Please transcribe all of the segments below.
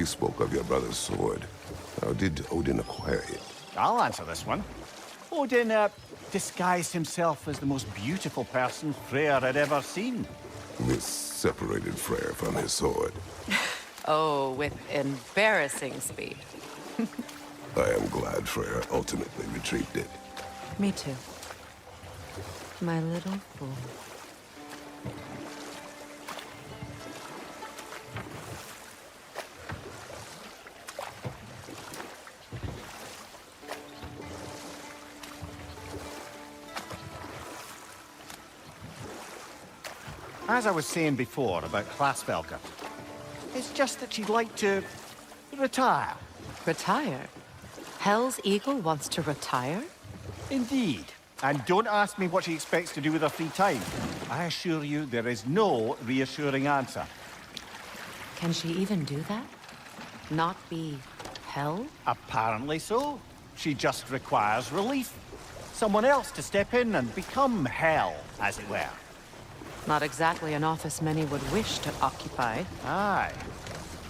You spoke of your brother's sword. How did Odin acquire it? I'll answer this one. Odin, disguised himself as the most beautiful person Freyr had ever seen. This separated Freyr from his sword. Oh, with embarrassing speed. I am glad Freyr ultimately retrieved it. Me too. My little fool. As I was saying before about Hlasvelka, it's just that she'd like to retire. Retire? Hell's Eagle wants to retire? Indeed. And don't ask me what she expects to do with her free time. I assure you there is no reassuring answer. Can she even do that? Not be hell? Apparently so. She just requires relief. Someone else to step in and become hell, as it were. Not exactly an office many would wish to occupy. Aye.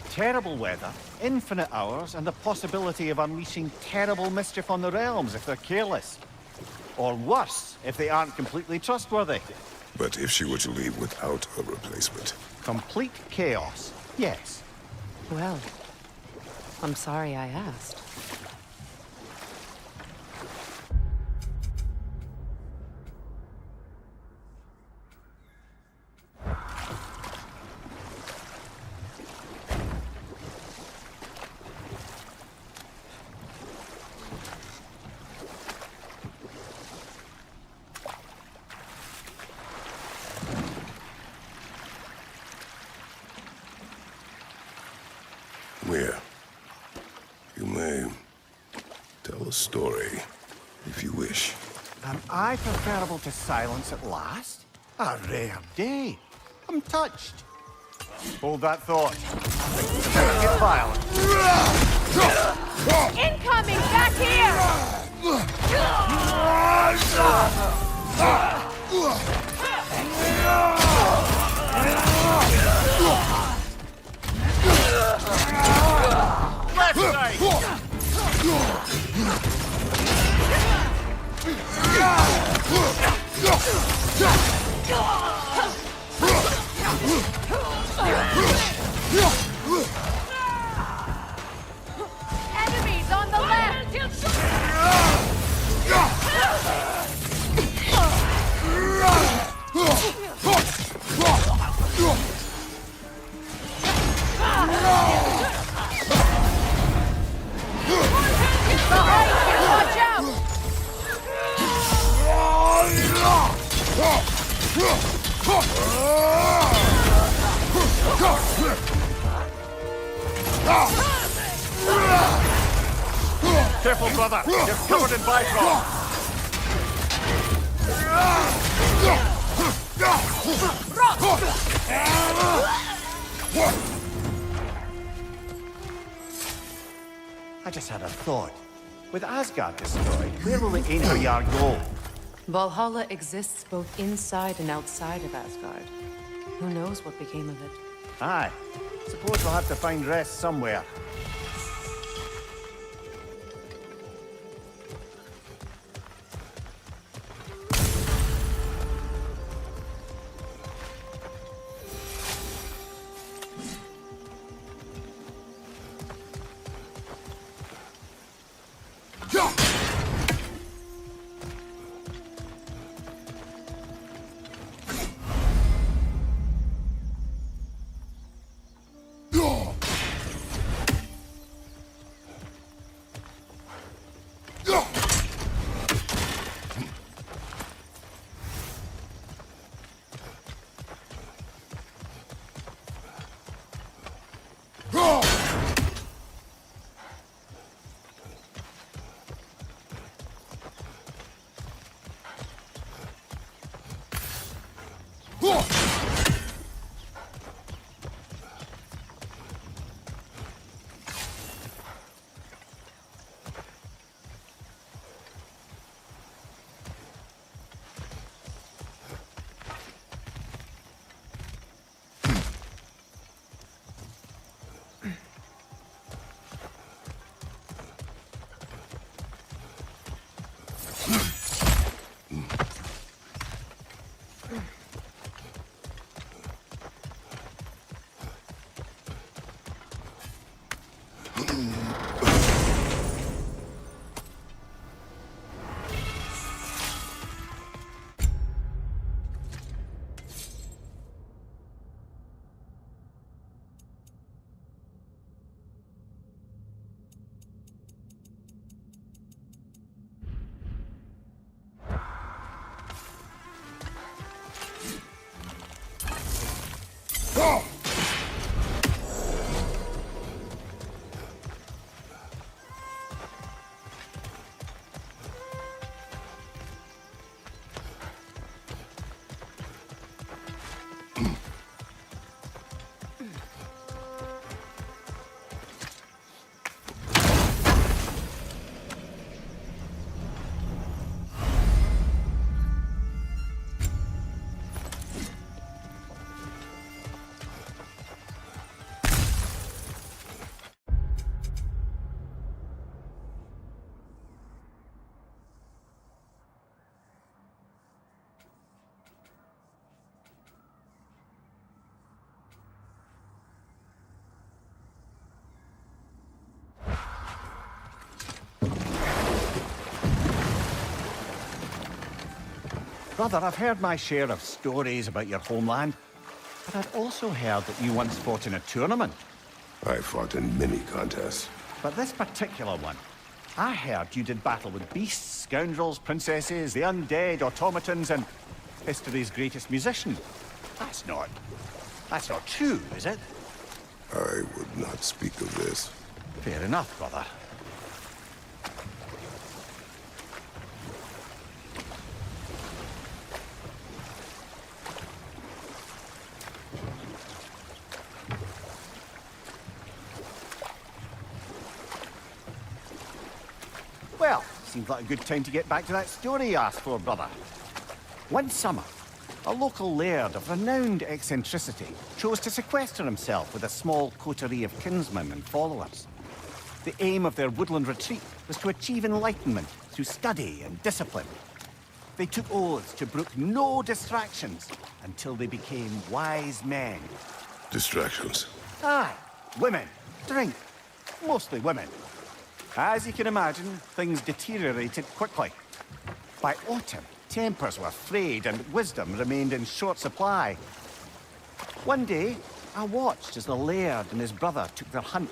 Terrible weather, infinite hours, and the possibility of unleashing terrible mischief on the realms if they're careless. Or worse, if they aren't completely trustworthy. But if she were to leave without a replacement? Complete chaos, yes. Well, I'm sorry I asked. Where? You may tell a story, if you wish. Am I preferable to silence at last? A rare day. I'm touched. Hold that thought. Get violent. Incoming! Back Left side! Enemies on the left! Behind you! Watch out! Careful, brother. You're covered in Bifrost. I just had a thought. With Asgard destroyed, where will the Einherjar go? Valhalla exists both inside and outside of Asgard. Who knows what became of it? Aye. Suppose we'll have to find rest somewhere. Brother, I've heard my share of stories about your homeland, but I'd also heard that you once fought in a tournament. I fought in many contests. But this particular one, I heard you did battle with beasts, scoundrels, princesses, the undead, automatons, and history's greatest musician. That's not true, is it? I would not speak of this. Fair enough, brother. Well, seems like a good time to get back to that story you asked for, brother. One summer, a local laird of renowned eccentricity chose to sequester himself with a small coterie of kinsmen and followers. The aim of their woodland retreat was to achieve enlightenment through study and discipline. They took oaths to brook no distractions until they became wise men. Distractions. Aye, women, drink, mostly women. As you can imagine, things deteriorated quickly. By autumn, tempers were frayed and wisdom remained in short supply. One day, I watched as the laird and his brother took their hunt.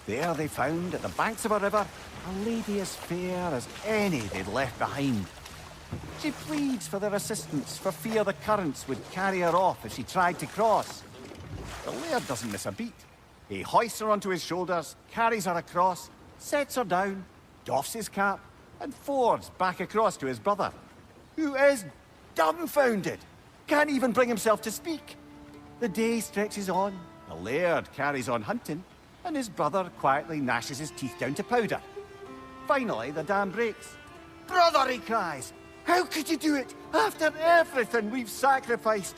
There they found, at the banks of a river, a lady as fair as any they'd left behind. She pleads for their assistance for fear the currents would carry her off if she tried to cross. The laird doesn't miss a beat. He hoists her onto his shoulders, carries her across, sets her down, doffs his cap, and fords back across to his brother, who is dumbfounded, can't even bring himself to speak. The day stretches on, the laird carries on hunting, and his brother quietly gnashes his teeth down to powder. Finally, the dam breaks. "Brother," he cries, "how could you do it after everything we've sacrificed?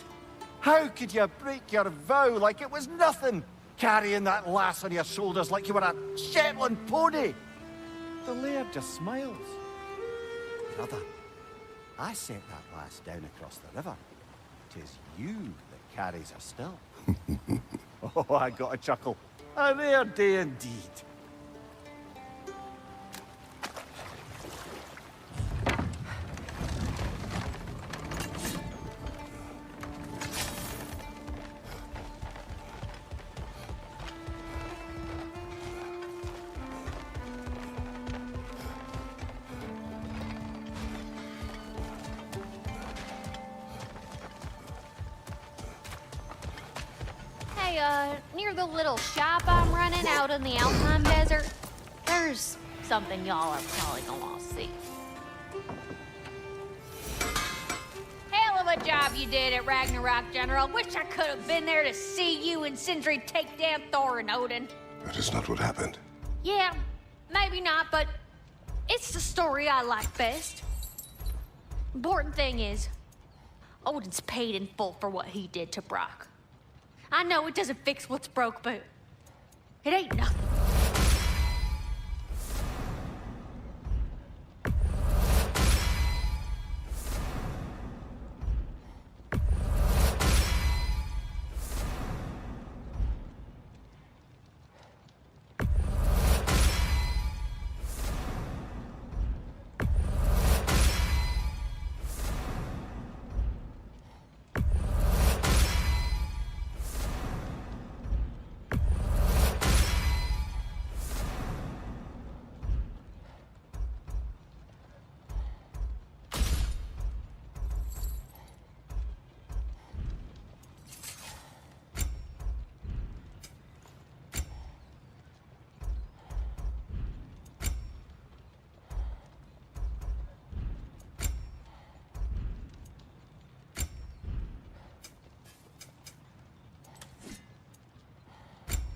How could you break your vow like it was nothing? Carrying that lass on your shoulders like you were a Shetland pony." The laird just smiles. "Brother, I set that lass down across the river. 'Tis you that carries her still." Oh, I got a chuckle. A rare day indeed. Near the little shop I'm running out in the Alpine Desert, there's something y'all are probably gonna see. Hell of a job you did at Ragnarok, General. Wish I could have been there to see you and Sindri take down Thor and Odin. That is not what happened. Yeah, maybe not, but it's the story I like best. Important thing is, Odin's paid in full for what he did to Brock. I know it doesn't fix what's broke, but it ain't nothing.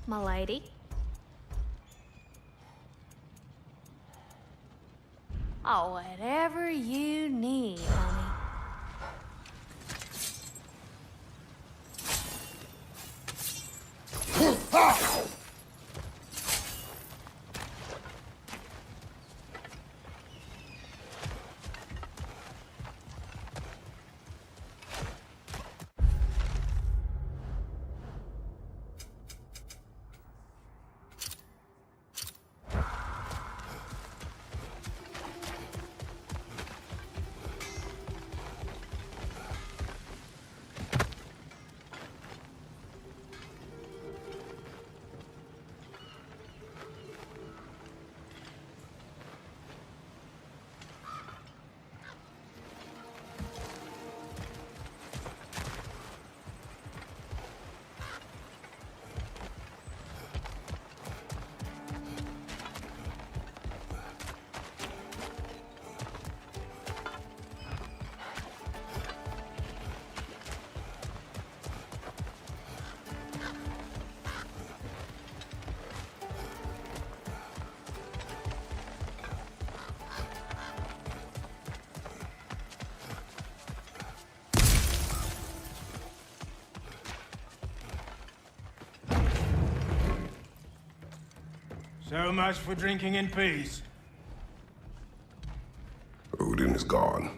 my lady. Oh, whatever you need, honey. So much for drinking in peace. Odin is gone.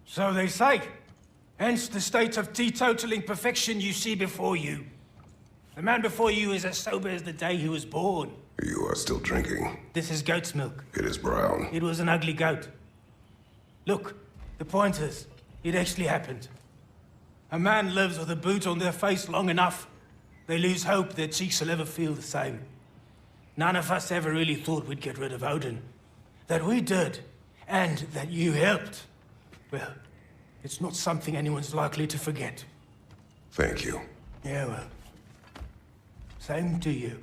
So they say. Hence the state of teetotaling perfection you see before you. The man before you is as sober as the day he was born. You are still drinking. This is goat's milk. It is brown. It was an ugly goat. Look, the point is, it actually happened. A man lives with a boot on their face long enough, they lose hope their cheeks will ever feel the same. None of us ever really thought we'd get rid of Odin. That we did, and that you helped. Well, it's not something anyone's likely to forget. Thank you. Yeah, well. Same to you.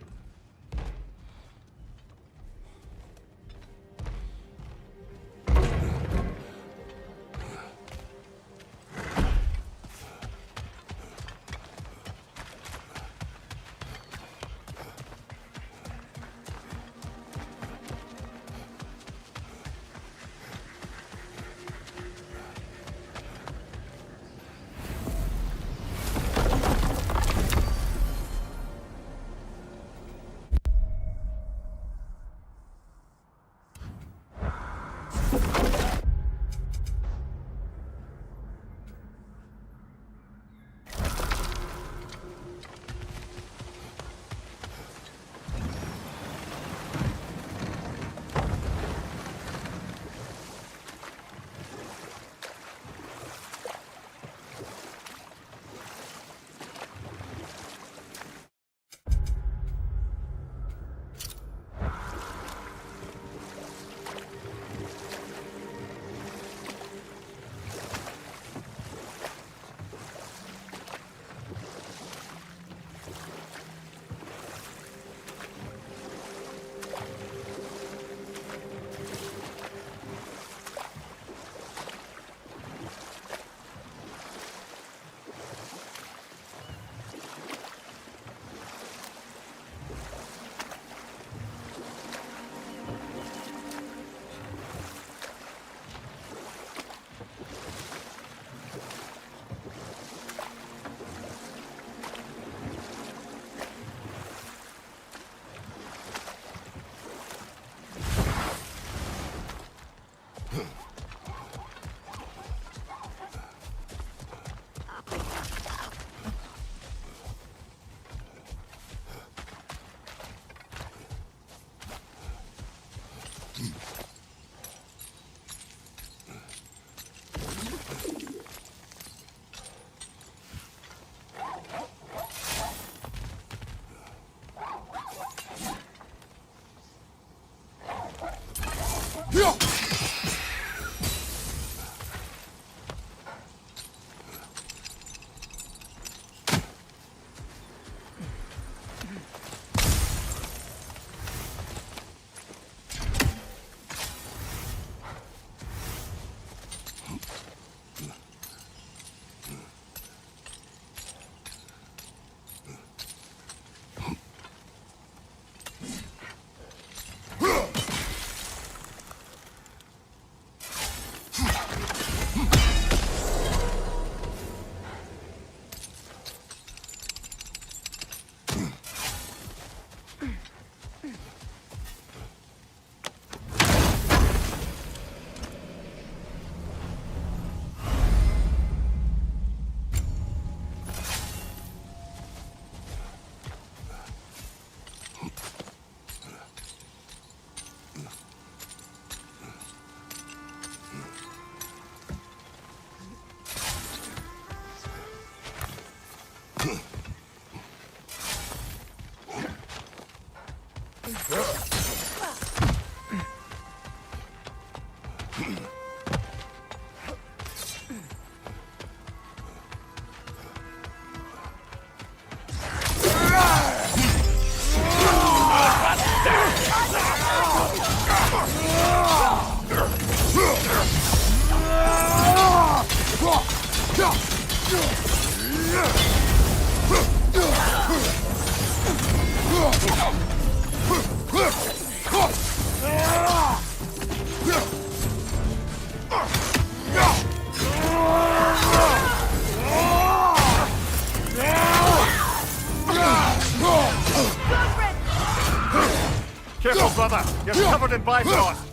Careful, brother! You're covered in bifrost!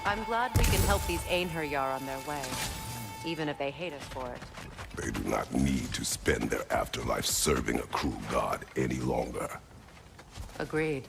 I'm glad we can help these Einherjar on their way, even if they hate us for it. They do not need to spend their afterlife serving a cruel god any longer. Agreed.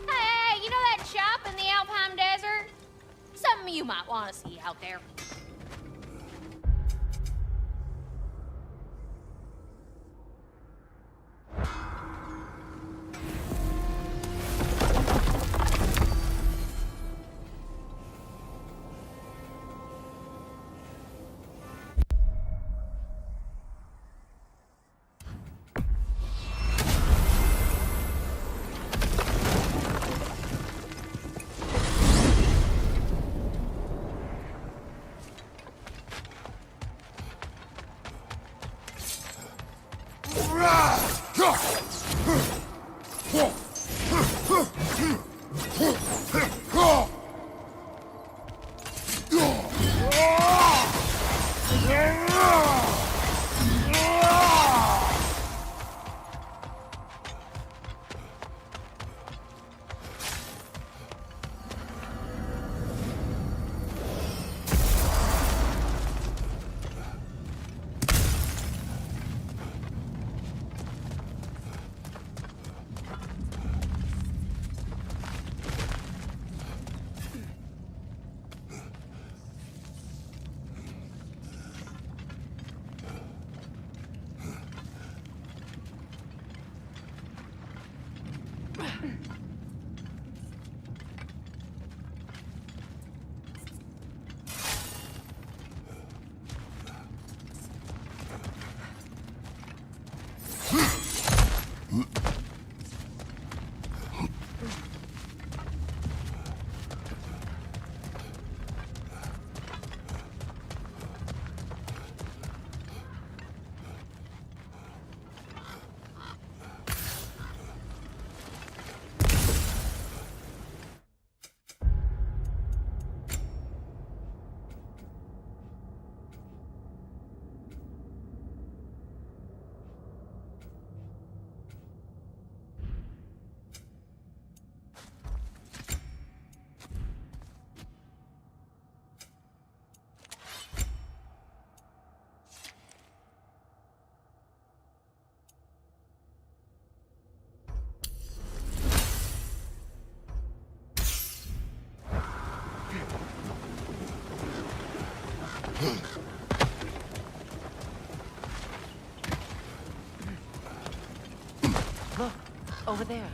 Hey, you know that shop in the Alpine Desert? Something you might want to see out there. Look, over there.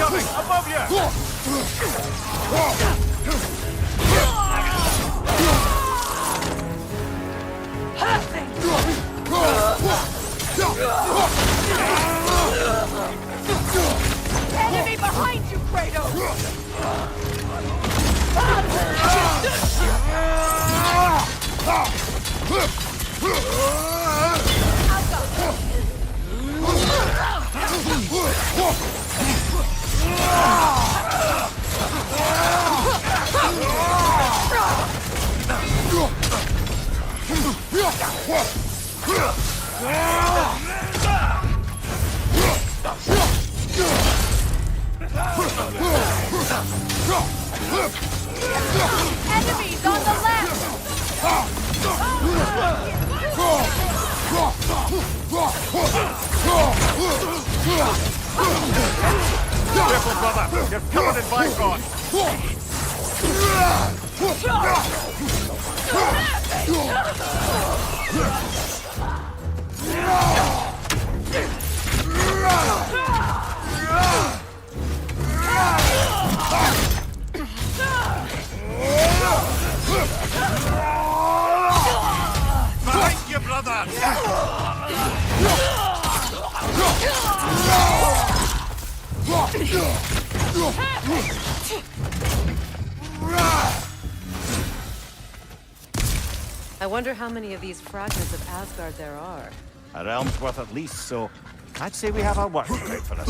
Incoming! Above you! Enemy behind you, Kratos! Enemies on the left! Careful, brother! You're covered in bygone! Behind you, brother! I wonder how many of these fragments of Asgard there are. A realm's worth at least, so I'd say we have our work cut for us.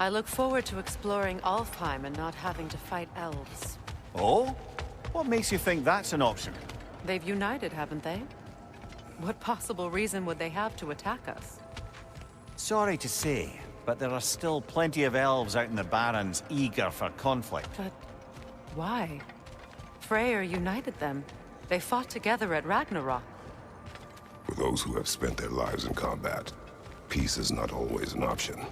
I look forward to exploring Alfheim and not having to fight elves. Oh? What makes you think that's an option? They've united, haven't they? What possible reason would they have to attack us? Sorry to say, but there are still plenty of elves out in the Barrens eager for conflict. But why? Freyr united them. They fought together at Ragnarok. For those who have spent their lives in combat, peace is not always an option.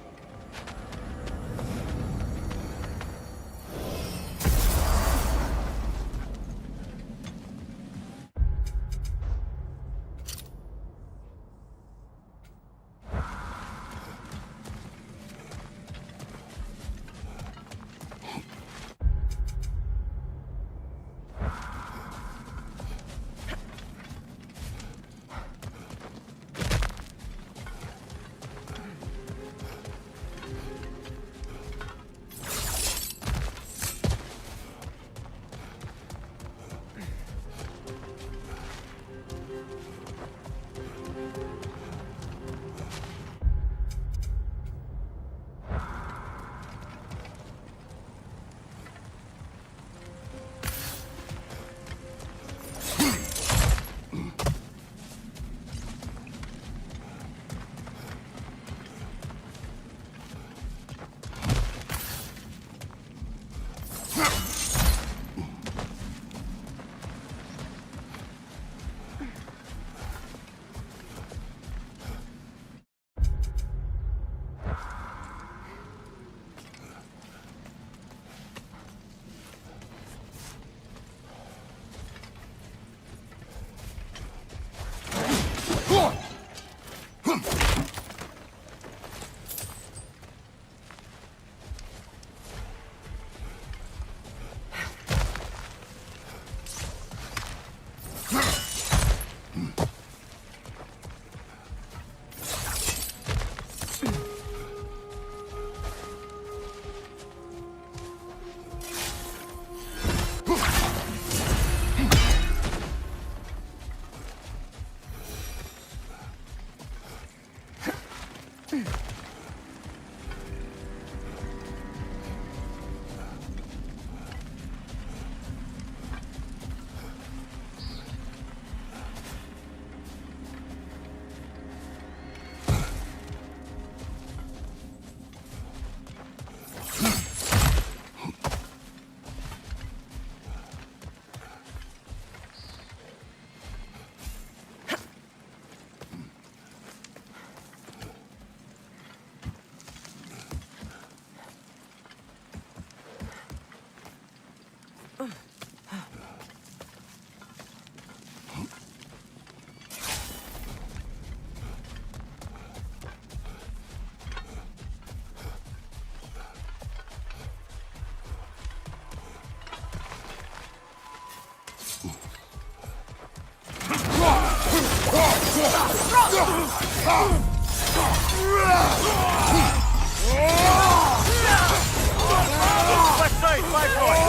Left side, Bifrost!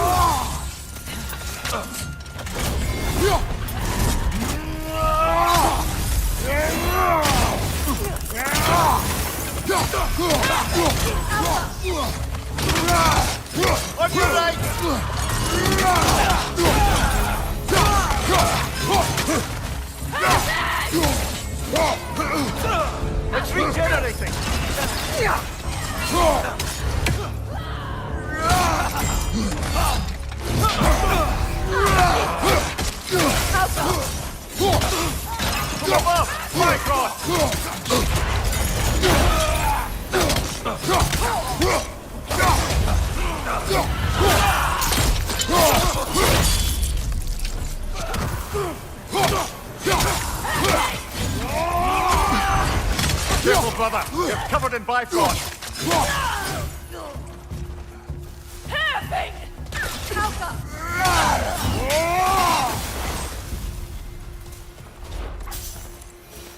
On your right! It's regenerating! Come above! Bifrost! Careful, brother! You're covered in Bifrost! Having!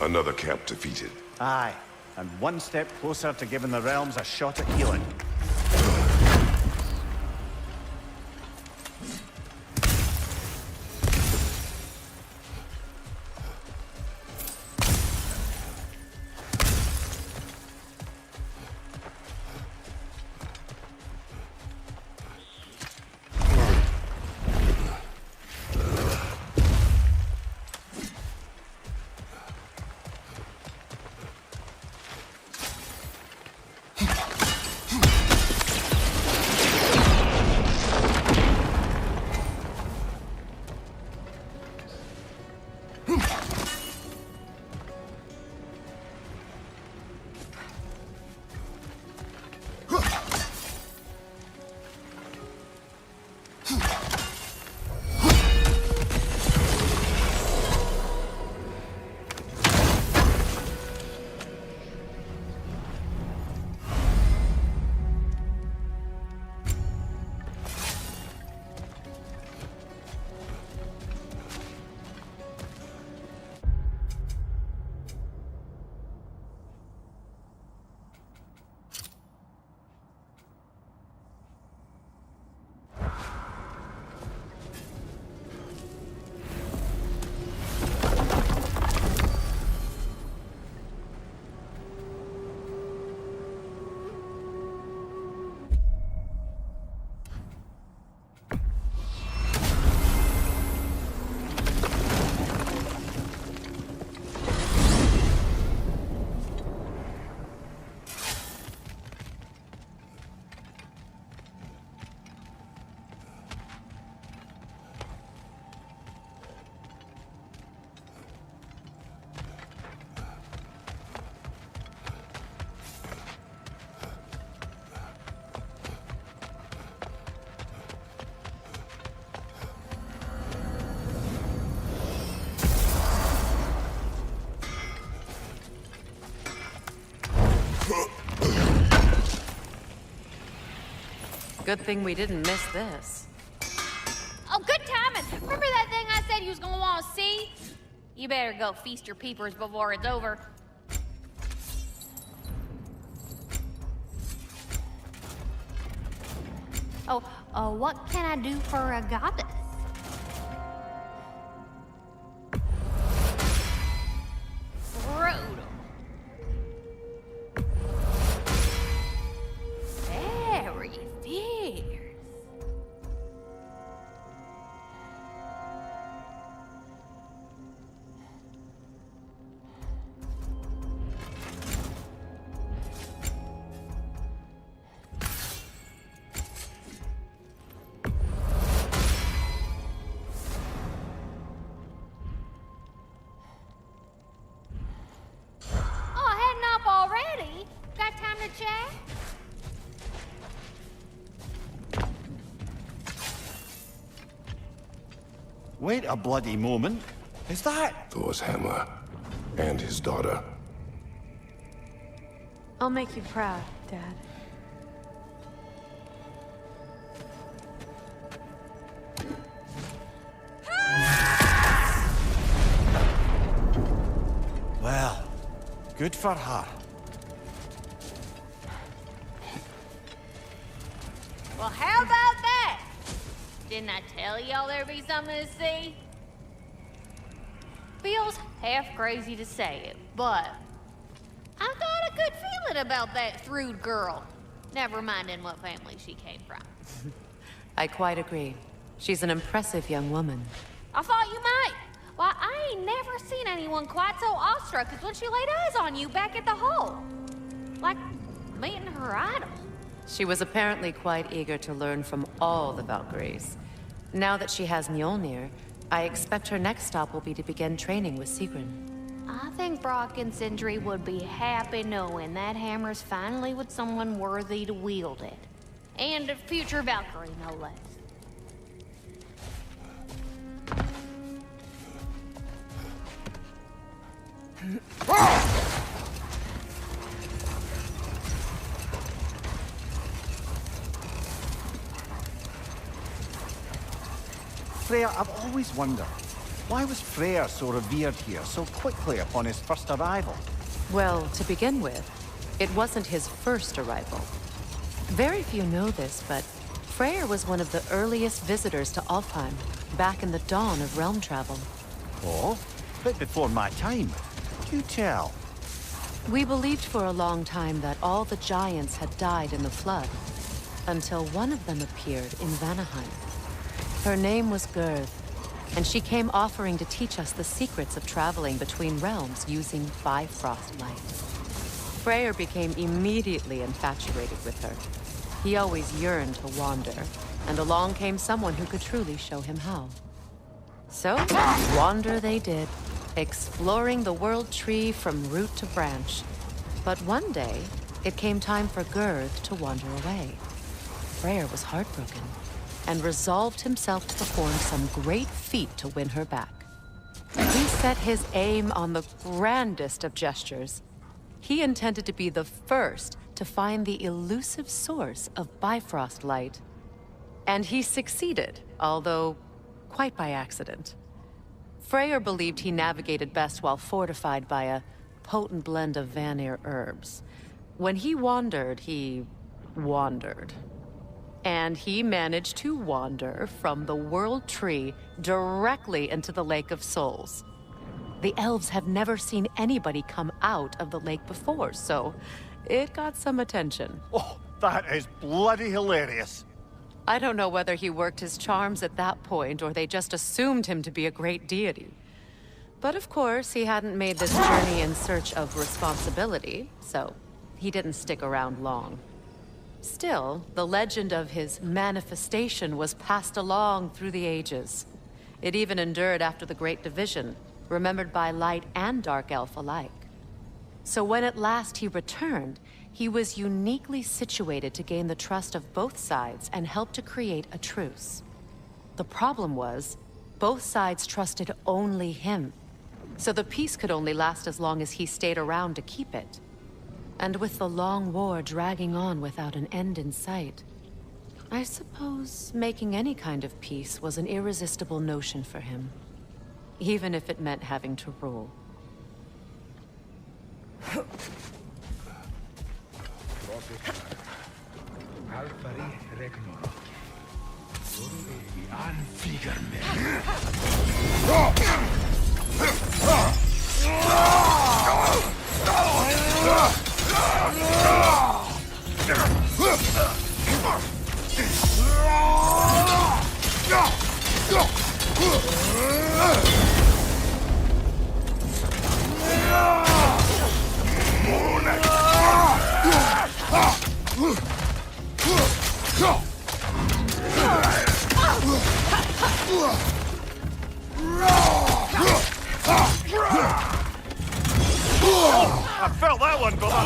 Another camp defeated. Aye, and one step closer to giving the realms a shot at healing. Good thing we didn't miss this. Oh, good timing. Remember that thing I said you was gonna want to see? You better go feast your peepers before it's over. Oh, what can I do for a goddess? Brutal. Very fierce. Oh, heading up already? Got time to chat? Wait a bloody moment. Is that? Thor's hammer. And his daughter. I'll make you proud, Dad. Well, good for her. Well, how about that? Didn't I tell y'all there'd be something to see? Feels half crazy to say it, but I got a good feeling about that Thrud girl. Never minding what family she came from. I quite agree. She's an impressive young woman. I thought you might. Why, I ain't never seen anyone quite so awestruck as when she laid eyes on you back at the hole. Like meeting her idol. She was apparently quite eager to learn from all the Valkyries. Now that she has Mjolnir, I expect her next stop will be to begin training with Sigrun. I think Brock and Sindri would be happy knowing that hammer's finally with someone worthy to wield it. And a future Valkyrie, no less. Freyr, I've always wondered, why was Freyr so revered here so quickly upon his first arrival? Well, to begin with, it wasn't his first arrival. Very few know this, but Freyr was one of the earliest visitors to Alfheim, back in the dawn of realm travel. Oh, bit before my time. Do tell. We believed for a long time that all the giants had died in the flood, until one of them appeared in Vanaheim. Her name was Gerd, and she came offering to teach us the secrets of traveling between realms using Bifrost light. Freyr became immediately infatuated with her. He always yearned to wander, and along came someone who could truly show him how. So, wander they did, exploring the world tree from root to branch. But one day, it came time for Gerd to wander away. Freyr was heartbroken, and resolved himself to perform some great feat to win her back. He set his aim on the grandest of gestures. He intended to be the first to find the elusive source of Bifrost light. And he succeeded, although quite by accident. Freyr believed he navigated best while fortified by a potent blend of Vanir herbs. When he wandered, he wandered. And he managed to wander from the World Tree directly into the Lake of Souls. The elves have never seen anybody come out of the lake before, so it got some attention. Oh, that is bloody hilarious. I don't know whether he worked his charms at that point or they just assumed him to be a great deity. But of course, he hadn't made this journey in search of responsibility, so he didn't stick around long. Still, the legend of his manifestation was passed along through the ages. It even endured after the Great Division, remembered by Light and Dark Elf alike. So when at last he returned, he was uniquely situated to gain the trust of both sides and help to create a truce. The problem was, both sides trusted only him. So the peace could only last as long as he stayed around to keep it. And with the long war dragging on without an end in sight, I suppose making any kind of peace was an irresistible notion for him. Even if it meant having to rule. I felt that one, brother.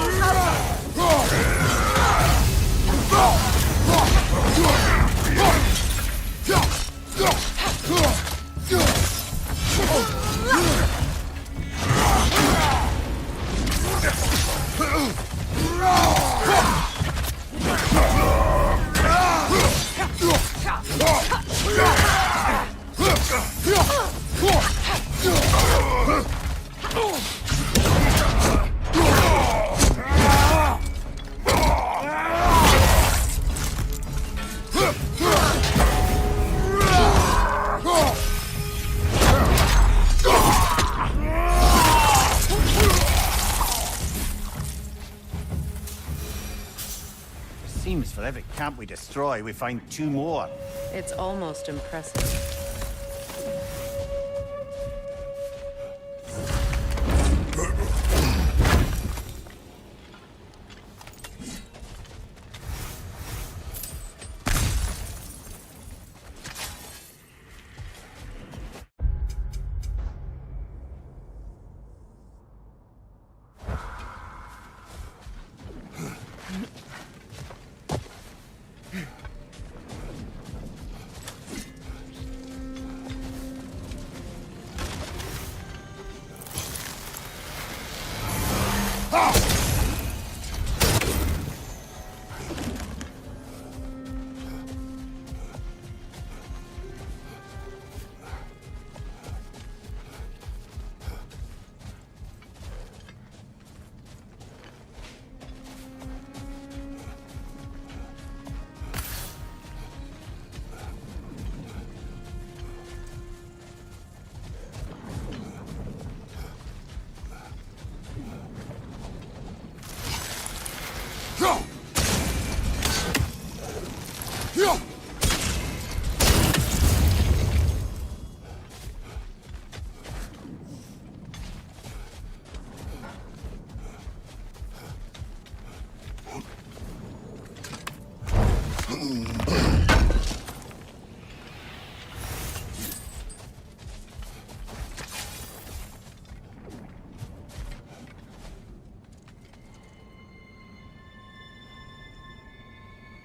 Seems for every camp we destroy, we find 2 more. It's almost impressive. Ah!